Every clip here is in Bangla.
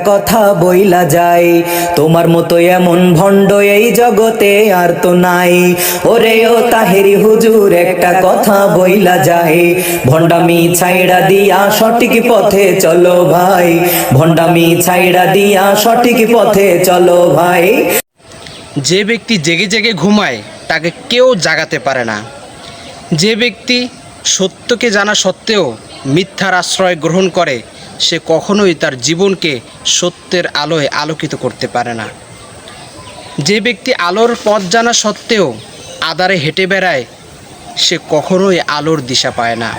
কথা বইলা যায়, তোমার মতো এমন ভণ্ড এই জগতে আর তো নাই। ওরে ও তাহেরি হুজুর একটা কথা বইলা যায়, ভণ্ডামি ছাইড়া দিয়া সঠিক পথে চলো ভাই, ভণ্ডামি ছাইড়া দিয়া সঠিক পথে চলো ভাই। যে ব্যক্তি জেগে জেগে ঘুমায় তাকে কেউ জাগাতে পারে না। যে ব্যক্তি সত্যকে জানা সত্ত্বেও মিথ্যার আশ্রয় গ্রহণ করে সে কখনোই তার জীবনকে সত্যের আলোয় আলোকিত করতে পারে না। যে ব্যক্তি আলোর পথ জানা সত্ত্বেও আঁধারে হেঁটে বেড়ায় সে কখনোই আলোর দিশা পায় না।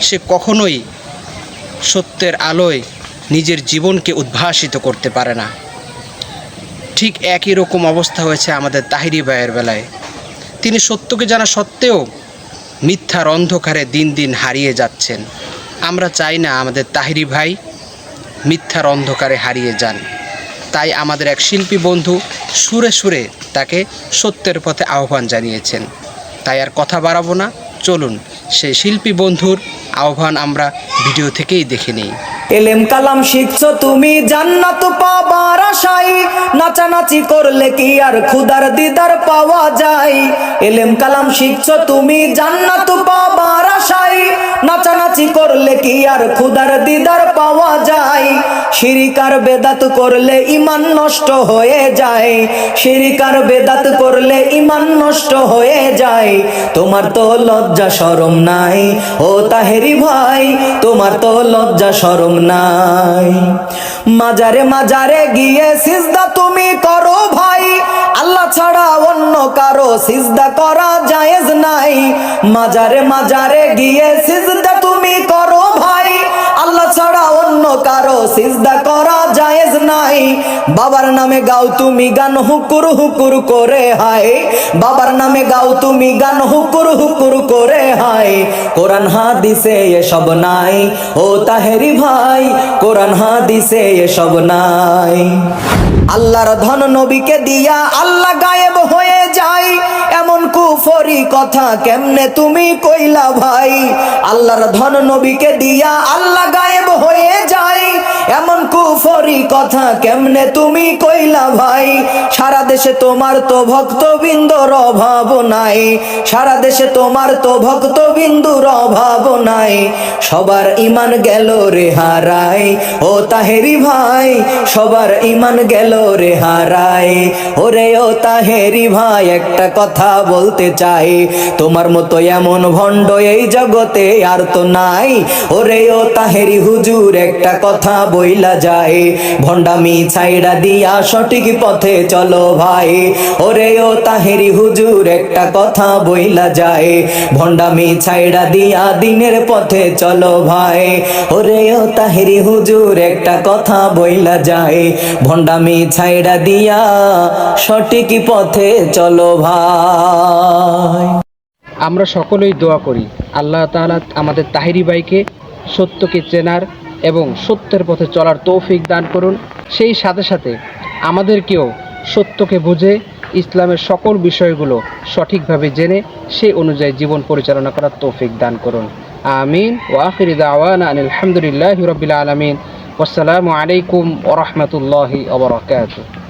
সে কখনোই সত্যের আলোয় নিজের জীবনকে উদ্ভাসিত করতে পারে না। ঠিক একই রকম অবস্থা হয়েছে আমাদের তাহিরি ভাইয়ের বেলায়। তিনি সত্যকে জানা সত্ত্বেও মিথ্যার অন্ধকারে দিন দিন হারিয়ে যাচ্ছেন। আমরা চাই না আমাদের তাহিরি ভাই মিথ্যার অন্ধকারে হারিয়ে যান। তাই আমাদের এক শিল্পী বন্ধু সুরে সুরে তাকে সত্যের পথে আহ্বান জানিয়েছেন। তাই আর কথা বাড়াবো না, চলুন সেই শিল্পী বন্ধুর আহ্বান আমরা ভিডিও থেকেই দেখে নিই। এলেম কালাম শিখছো তুমি জান্নাত পাবার আশায়, নাচানাচি করলে কি আর খুদার দিদার পাওয়া যায়। এলেম কালাম শিখছো তুমি জান্নাত পাবার আশায়, নাচানাচি করলে কি আর খুদার দিদার পাওয়া যায়। শিরিক আর বেদাত করলে ঈমান নষ্ট হয়ে যায়, শিরিক আর বেদাত করলে ঈমান নষ্ট হয়ে যায়। তোমার তো লজ্জা শরম নাই ও তাহেরি ভাই, তোমার তো লজ্জা শরম নাই। মাজারে মাজারে গিয়ে সিজদা তুমি করো ভাই, আল্লাহ ছাড়া অন্য কারো সিজদা করা জায়েজ নাই। মাজারে মাজারে গিয়ে সিজদা তুমি করো ভাই, আল্লাহ ছাড়া অন্য কারো সিজদা করা জায়েজ নাই। বাবার নামে গাও তুমি গান হুকুর হুকুর করে হায়, বাবার নামে গাও তুমি গান হুকুর হুকুর করে হায়। কোরআন হাদিসে এসব নাই ও তাহেরি ভাই, কোরআন হাদিসে এসব নাই। আল্লাহর ধন নবীকে দিয়া আল্লাহ গায়েব হয়ে যায়, এমন কুফরি কথা কেমনে তুমি কইলা ভাই। আল্লাহর ধন নবীকে দিয়া আল্লাহ গায়েব হয়ে যায়, এমন কুফরি কথা কেমনে তুমি কইলা ভাই। সারা দেশে তোমার তো ভক্তবিন্দুর অভাব নাই, সারা দেশে তোমার তো ভক্তবিন্দুর অভাব নাই। সবার ঈমান গেল রে হারাই ও তাহেরি ভাই, সবার ঈমান গেল রে হারাই। ওরে ও তাহেরি ভাই একটা কথা বলতে চাই, তোমার মতো এমন ভণ্ড এই জগতে আর তো নাই। ওরে ও তাহেরি হুজুর একটা কথা বইলা যায়, ভণ্ডামি ছাইড়া দিয়া সঠিক পথে চলো ভাই। ওরে ও তাহেরি হুজুর একটা কথা বইলা যায়, ভণ্ডামি ছাইড়া দিয়া দিনের পথে চলো ভাই। ওরে ও তাহেরি হুজুর একটা কথা বইলা যায়, ভণ্ডামি ছাইড়া দিয়া সঠিক পথে চলো ভাই। আমরা সকলেই দোয়া করি আল্লাহ তাআলা আমাদের তাহিরি ভাইকে সত্যকে চেনার এবং সত্যের পথে চলার তৌফিক দান করুন। সেই সাথে সাথে আমাদেরকেও সত্যকে বুঝে ইসলামের সকল বিষয়গুলো সঠিকভাবে জেনে সেই অনুযায়ী জীবন পরিচালনা করার তৌফিক দান করুন। আমিন। ওয়া আখিরু দাওয়ানা আনিল হামদুলিল্লাহি রাব্বিল আলামিন। ওয়াসসালামু আলাইকুম ওয়া রাহমাতুল্লাহি ওয়া বারাকাতুহু।